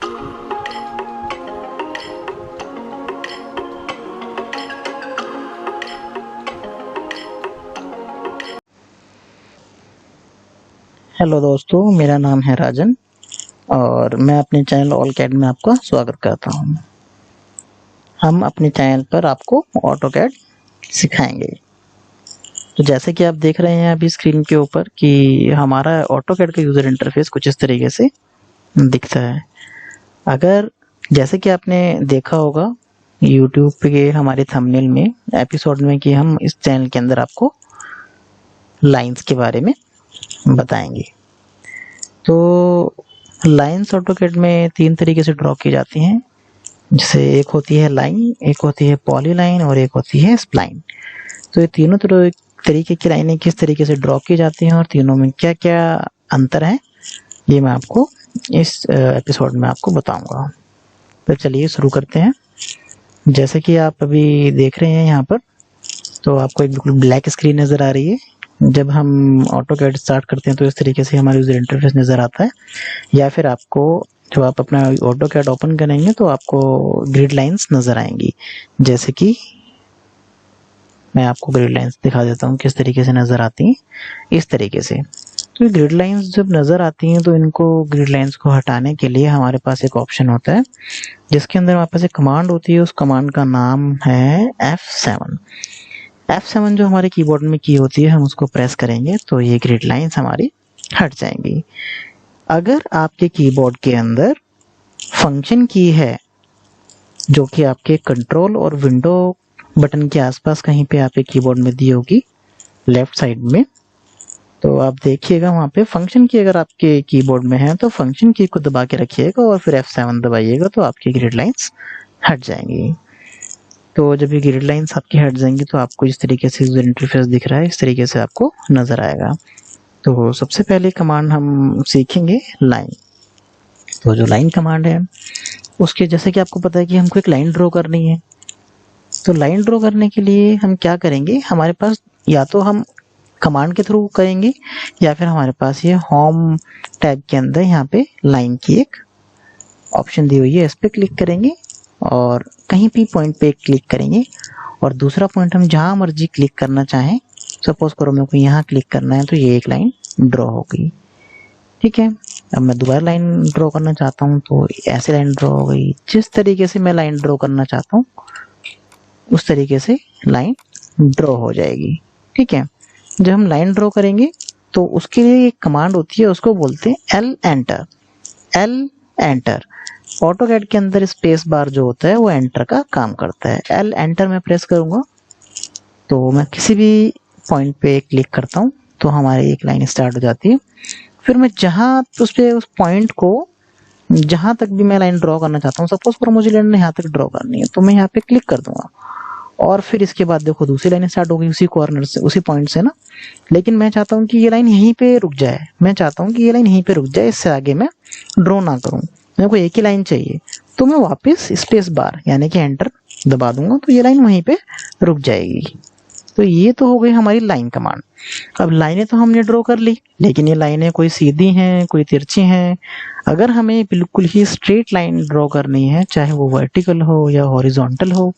Hello दोस्तों, मेरा नाम है राजन और मैं अपने चैनल ऑलकैड में आपका स्वागत करता हूं। हम अपने चैनल पर आपको ऑटोकैड सिखाएंगे। तो जैसे कि आप देख रहे हैं अभी स्क्रीन के ऊपर कि हमारा ऑटोकैड का यूज़र इंटरफेस कुछ इस तरीके से दिखता है। अगर जैसे कि आपने देखा होगा यूट्यूब पे हमारे थंबनेल में एपिसोड में कि हम इस चैनल के अंदर आपको लाइंस के बारे में बताएंगे। तो लाइंस ऑटोकैड में 3 तरीके से ड्रॉ की जाती हैं, जैसे एक होती है लाइन, एक होती है पॉलीलाइन और एक होती है स्प्लाइन। तो ये तीनों तरीके की लाइनें किस तरीके से ड्रॉ की जाती हैं और तीनों में क्या क्या अंतर है, ये मैं आपको इस एपिसोड में आपको बताऊंगा। तो चलिए शुरू करते हैं। जैसे कि आप अभी देख रहे हैं यहाँ पर, तो आपको एक बिल्कुल ब्लैक स्क्रीन नज़र आ रही है। जब हम ऑटोकैड स्टार्ट करते हैं तो इस तरीके से हमारा यूज़र इंटरफेस नज़र आता है। या फिर आपको जब आप अपना ऑटोकैड ओपन करेंगे तो आपको ग्रिड लाइंस नज़र आएंगी। जैसे कि मैं आपको ग्रिड लाइंस दिखा देता हूँ किस तरीके से नज़र आती हैं, इस तरीके से। तो ये ग्रिड लाइंस जब नज़र आती हैं तो इनको ग्रिड लाइंस को हटाने के लिए हमारे पास एक ऑप्शन होता है, जिसके अंदर हमारे पास एक कमांड होती है। उस कमांड का नाम है F7। F7 जो हमारे कीबोर्ड में की होती है, हम उसको प्रेस करेंगे तो ये ग्रिड लाइंस हमारी हट जाएंगी। अगर आपके कीबोर्ड के अंदर फंक्शन की है जो कि आपके कंट्रोल और विंडो बटन के आसपास कहीं पे आपके कीबोर्ड में दी होगी लेफ्ट साइड में, तो आप देखिएगा वहां पे फंक्शन की अगर आपके कीबोर्ड में है तो फंक्शन की को दबा के रखिएगा और फिर F7 दबाइएगा तो आपकी ग्रिड लाइंस हट जाएंगी। तो जब ये ग्रिड लाइंस आपकी हट जाएंगी तो आपको इस तरीके से यूजर इंटरफेस दिख रहा है, इस तरीके से आपको नजर आएगा। तो सबसे पहले कमांड हम सीखेंगे लाइन। तो जो लाइन कमांड है उसके जैसे कि आपको पता है कि हमको एक लाइन ड्रॉ करनी है। तो लाइन ड्रॉ करने के लिए हम क्या करेंगे, हमारे पास या तो हम कमांड के थ्रू करेंगे या फिर हमारे पास ये होम टैब के अंदर यहाँ पे लाइन की एक ऑप्शन दी हुई है, इस पे क्लिक करेंगे और कहीं भी पॉइंट पे क्लिक करेंगे और दूसरा पॉइंट हम जहां मर्जी क्लिक करना चाहें, सपोज करो मेरे को यहाँ क्लिक करना है तो ये एक लाइन ड्रॉ हो गई। ठीक है, अब मैं दोबारा लाइन ड्रॉ करना चाहता हूँ तो ऐसे लाइन ड्रॉ हो गई। जिस तरीके से मैं लाइन ड्रॉ करना चाहता हूँ उस तरीके से लाइन ड्रॉ हो जाएगी। ठीक है, जब हम लाइन ड्रॉ करेंगे तो उसके लिए एक कमांड होती है, उसको बोलते हैं L enter. L enter AutoCAD के अंदर स्पेस बार जो होता है वो एंटर का काम करता है। एल एंटर मैं प्रेस करूंगा तो मैं किसी भी पॉइंट पे क्लिक करता हूँ तो हमारी एक लाइन स्टार्ट हो जाती है। फिर मैं जहां उस पॉइंट को जहां तक भी मैं लाइन ड्रॉ करना चाहता हूँ, सपोज करो मुझे लाइन यहाँ तक ड्रॉ करनी है तो मैं यहाँ पे क्लिक कर दूंगा और फिर इसके बाद देखो दूसरी लाइन स्टार्ट हो गई उसी कॉर्नर से, उसी पॉइंट से ना। लेकिन मैं चाहता हूँ कि ये लाइन यहीं पे रुक जाए, मैं चाहता हूँ कि ये लाइन यहीं पे रुक जाए, इससे आगे मैं ड्रॉ ना करूँ, मेरे को एक ही लाइन चाहिए। तो मैं वापस स्पेस बार यानी कि एंटर दबा दूंगा तो ये लाइन वहीं पे रुक जाएगी। तो ये तो हो गई हमारी लाइन कमांड। अब लाइनें तो हमने ड्रॉ कर ली, लेकिन ये लाइनें कोई सीधी हैं कोई तिरछी हैं। अगर हमें बिल्कुल ही स्ट्रेट लाइन ड्रॉ करनी है, चाहे वो वर्टिकल हो या हॉरिजॉन्टल हो,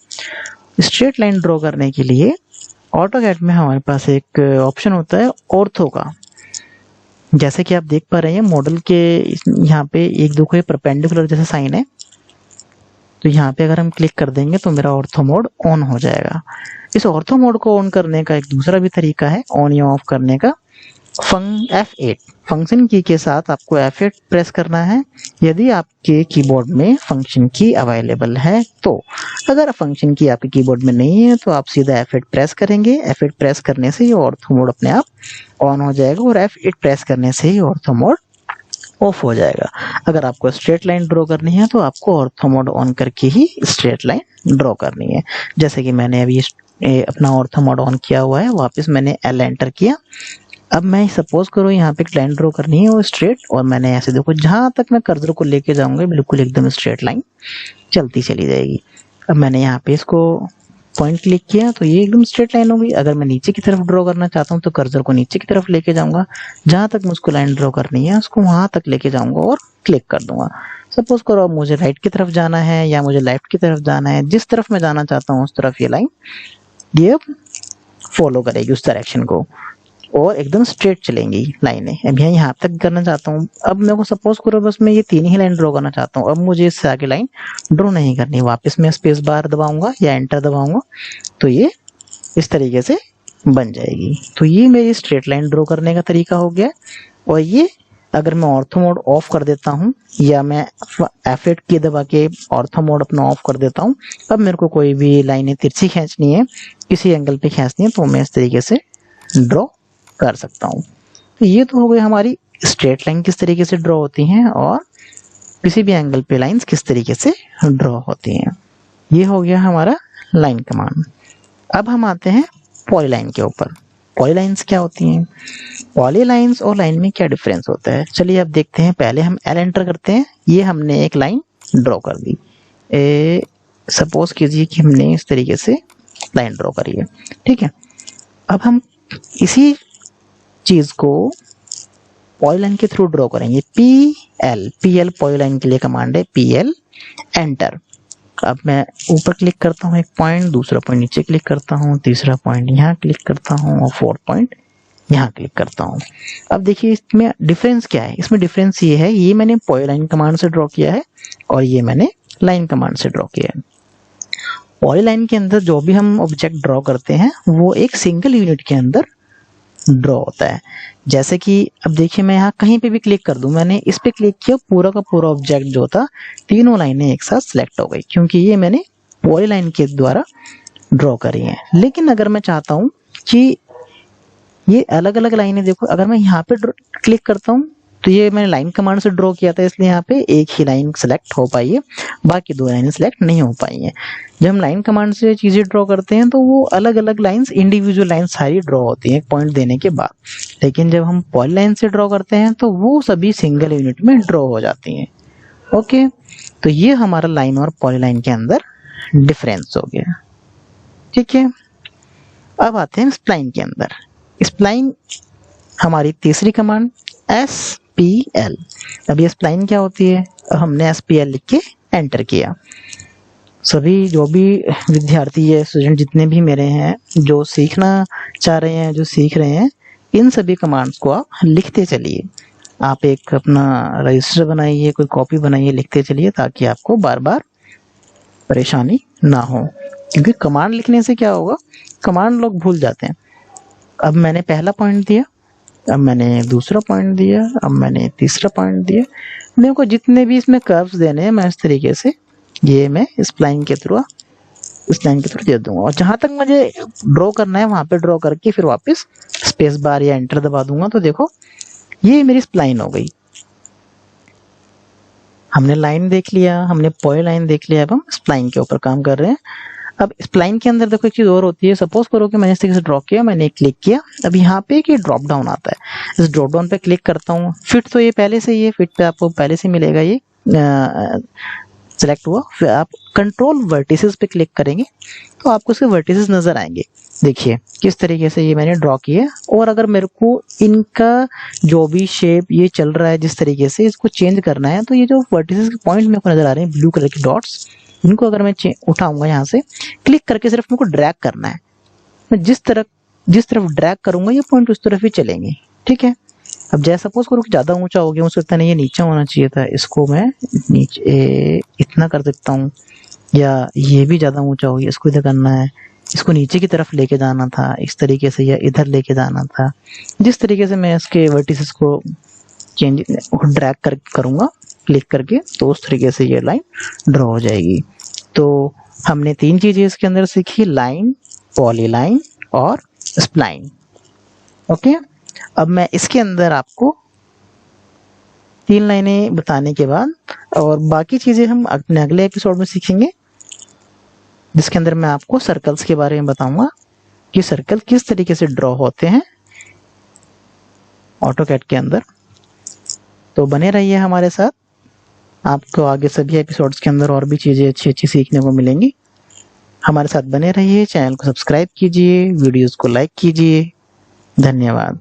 स्ट्रेट लाइन ड्रॉ करने के लिए ऑटोकैड में हमारे पास एक ऑप्शन होता है ऑर्थो का। जैसे कि आप देख पा रहे हैं मॉडल के यहाँ पे एक दो कोई परपेंडिकुलर जैसा साइन है, तो यहाँ पे अगर हम क्लिक कर देंगे तो मेरा ऑर्थो मोड ऑन हो जाएगा। इस ऑर्थो मोड को ऑन करने का एक दूसरा भी तरीका है ऑन या ऑफ करने का। F8 फंक्शन की के साथ आपको F8 प्रेस करना है यदि आपके कीबोर्ड में फंक्शन की अवेलेबल है। तो अगर फंक्शन की आपके कीबोर्ड में नहीं है तो आप सीधा F8 प्रेस करेंगे। F8 प्रेस करने से ये ऑर्थो मोड अपने आप ऑन हो जाएगा और F8 प्रेस करने से ही ऑर्थो मोड ऑफ हो जाएगा। अगर आपको स्ट्रेट लाइन ड्रॉ करनी है तो आपको ऑर्थो मोड ऑन करके ही स्ट्रेट लाइन ड्रॉ करनी है। जैसे कि मैंने अभी अपना ऑर्थो मोड ऑन किया हुआ है, वापस मैंने एल एंटर किया। अब मैं सपोज करो यहाँ पे एक लाइन ड्रॉ करनी है वो स्ट्रेट, और मैंने ऐसे देखो जहां तक मैं कर्सर को लेके जाऊंगा बिल्कुल एकदम स्ट्रेट लाइन चलती चली जाएगी। अब मैंने यहाँ पे इसको पॉइंट क्लिक किया तो ये एकदम स्ट्रेट लाइन हो गई। अगर मैं नीचे की तरफ ड्रॉ करना चाहता हूँ तो कर्सर को नीचे की तरफ लेके जाऊंगा, जहां तक मुझको लाइन ड्रॉ करनी है उसको वहां तक लेके जाऊंगा और क्लिक कर दूंगा। सपोज करो अब मुझे राइट की तरफ जाना है या मुझे लेफ्ट की तरफ जाना है, जिस तरफ मैं जाना चाहता हूँ उस तरफ ये लाइन ये फॉलो करेगी उस डायरेक्शन को और एकदम स्ट्रेट चलेंगी लाइनें। अब यहाँ तक करना चाहता हूँ, अब मेरे को सपोज करो बस मैं ये 3 ही लाइन ड्रॉ करना चाहता हूँ, अब मुझे इससे आगे लाइन ड्रॉ नहीं करनी, वापस मैं स्पेस बार दबाऊंगा या एंटर दबाऊंगा तो ये इस तरीके से बन जाएगी। तो ये मेरी स्ट्रेट लाइन ड्रॉ करने का तरीका हो गया। और ये अगर मैं ऑर्थो मोड ऑफ कर देता हूँ या मैं F8 की दबा के ऑर्थो मोड अपना ऑफ कर देता हूँ, अब मेरे को कोई भी लाइनें तिरछी खींचनी है, किसी एंगल पे खींचनी है तो मैं इस तरीके से ड्रॉ कर सकता हूँ। तो ये तो हो गई हमारी स्ट्रेट लाइन किस तरीके से ड्रॉ होती हैं और किसी भी एंगल पे लाइंस किस तरीके से ड्रॉ होती हैं। ये हो गया हमारा लाइन कमांड। अब हम आते हैं पॉलीलाइन के ऊपर। पॉलीलाइंस क्या होती हैं? पॉलीलाइंस और लाइन में क्या डिफरेंस होता है, चलिए अब देखते हैं। पहले हम L एंटर करते हैं। ये हमने एक लाइन ड्रॉ कर दी। सपोज कीजिए कि हमने इस तरीके से लाइन ड्रॉ करी है, ठीक है। अब हम इसी चीज को पॉलीलाइन के थ्रू ड्रॉ करेंगे। PL पॉलीलाइन के लिए कमांड है PL एंटर। अब मैं ऊपर क्लिक करता हूँ एक पॉइंट, दूसरा पॉइंट नीचे क्लिक करता हूँ, तीसरा पॉइंट यहाँ क्लिक करता हूँ और 4th पॉइंट यहाँ क्लिक करता हूँ। अब देखिए इसमें डिफरेंस क्या है। इसमें डिफरेंस ये है, ये मैंने पॉलीलाइन कमांड से ड्रॉ किया है और ये मैंने लाइन कमांड से ड्रॉ किया है। पॉलीलाइन के अंदर जो भी हम ऑब्जेक्ट ड्रॉ करते हैं वो एक सिंगल यूनिट के अंदर ड्रॉ होता है। जैसे कि अब देखिए मैं यहाँ कहीं पे भी क्लिक कर दूं, मैंने इस पे क्लिक किया, पूरा का पूरा ऑब्जेक्ट जो था तीनों लाइनें एक साथ सिलेक्ट हो गई, क्योंकि ये मैंने पॉलीलाइन के द्वारा ड्रॉ करी हैं। लेकिन अगर मैं चाहता हूँ कि ये अलग अलग लाइनें, देखो अगर मैं यहाँ पे क्लिक करता हूँ तो ये मैंने लाइन कमांड से ड्रॉ किया था, इसलिए यहाँ पे एक ही लाइन सेलेक्ट हो पाई है, बाकी 2 लाइनें सेलेक्ट नहीं हो पाई हैं। जब हम लाइन कमांड से चीजें ड्रॉ करते हैं तो वो अलग अलग लाइंस, इंडिविजुअल लाइन सारी ड्रॉ होती हैं एक पॉइंट देने के बाद। लेकिन जब हम पॉलीलाइन से ड्रॉ करते हैं तो वो सभी सिंगल यूनिट में ड्रॉ हो जाती हैं। ओके, तो ये हमारा लाइन और पॉलीलाइन के अंदर डिफरेंस हो गया, ठीक है। अब आते हैं स्प्लाइन के अंदर। स्प्लाइन हमारी तीसरी कमांड SPL। अब ये स्प्लाइन क्या होती है, हमने SPL लिख के एंटर किया। सभी जो भी विद्यार्थी है, स्टूडेंट जितने भी मेरे हैं जो सीखना चाह रहे हैं, जो सीख रहे हैं, इन सभी कमांड्स को आप लिखते चलिए। आप एक अपना रजिस्टर बनाइए, कोई कॉपी बनाइए, लिखते चलिए ताकि आपको बार बार परेशानी ना हो। क्योंकि कमांड लिखने से क्या होगा, कमांड लोग भूल जाते हैं। अब मैंने पहला पॉइंट दिया, अब मैंने दूसरा पॉइंट दिया, अब मैंने तीसरा पॉइंट दिया। मेरे को जितने भी इसमें कर्व्स देने हैं मैं इस तरीके से ये मैं इस लाइन के थ्रू दे दूंगा। और जहां तक मुझे ड्रॉ करना है वहां पे ड्रॉ करके फिर वापस स्पेस बार या एंटर दबा दूंगा। तो देखो ये मेरी स्प्लाइन हो गई। हमने लाइन देख लिया, हमने पॉलीलाइन देख लिया, अब हम स्प्लाइन के ऊपर काम कर रहे हैं। अब स्प्लाइन के अंदर देखो एक चीज और होती है। सपोज करो कि मैंने इस तरीके से ड्रॉ किया, मैंने क्लिक किया, अब यहाँ पे एक ड्रॉप डाउन आता है। इस ड्रॉप डाउन पे क्लिक करता हूँ, फिट तो ये पहले से ही है, फिट पे आपको पहले से मिलेगा, ये सेलेक्ट हुआ। फिर आप कंट्रोल वर्टिसेस पे क्लिक करेंगे तो आपको इसके वर्टिसेस नजर आएंगे। देखिए किस तरीके से ये मैंने ड्रॉ किया। और अगर मेरे को इनका जो भी शेप ये चल रहा है जिस तरीके से, इसको चेंज करना है तो ये जो वर्टिसेस के पॉइंट मेरे को नजर आ रहे हैं ब्लू कलर के डॉट्स, इनको अगर मैं उठाऊंगा यहाँ से क्लिक करके, सिर्फ मेरे को ड्रैग करना है। मैं जिस तरफ ड्रैग करूंगा ये पॉइंट उस तरफ ही चलेंगे, ठीक है। अब जैसे सपोज करो कि ज्यादा ऊंचा हो गया, मुझे लगता नहीं ये नीचे होना चाहिए था, इसको मैं नीचे इतना कर सकता हूँ, या ये भी ज्यादा ऊंचा हो गया, इसको इधर करना है, इसको नीचे की तरफ लेके जाना था इस तरीके से, या इधर लेके जाना था। जिस तरीके से मैं इसके वर्टिसेस को चेंज ड्रैग करूंगा क्लिक करके, तो उस तरीके से ये लाइन ड्रॉ हो जाएगी। तो हमने 3 चीजें इसके अंदर सीखी, लाइन, पॉलीलाइन और स्प्लाइन। ओके, अब मैं इसके अंदर आपको 3 लाइनें बताने के बाद और बाकी चीजें हम अपने अगले एपिसोड में सीखेंगे, जिसके अंदर मैं आपको सर्कल्स के बारे में बताऊंगा कि सर्कल किस तरीके से ड्रॉ होते हैं ऑटोकैड के अंदर। तो बने रहिए हमारे साथ, आपको आगे सभी एपिसोड्स के अंदर और भी चीजें अच्छी अच्छी सीखने को मिलेंगी। हमारे साथ बने रहिए, चैनल को सब्सक्राइब कीजिए, वीडियोस को लाइक कीजिए। धन्यवाद।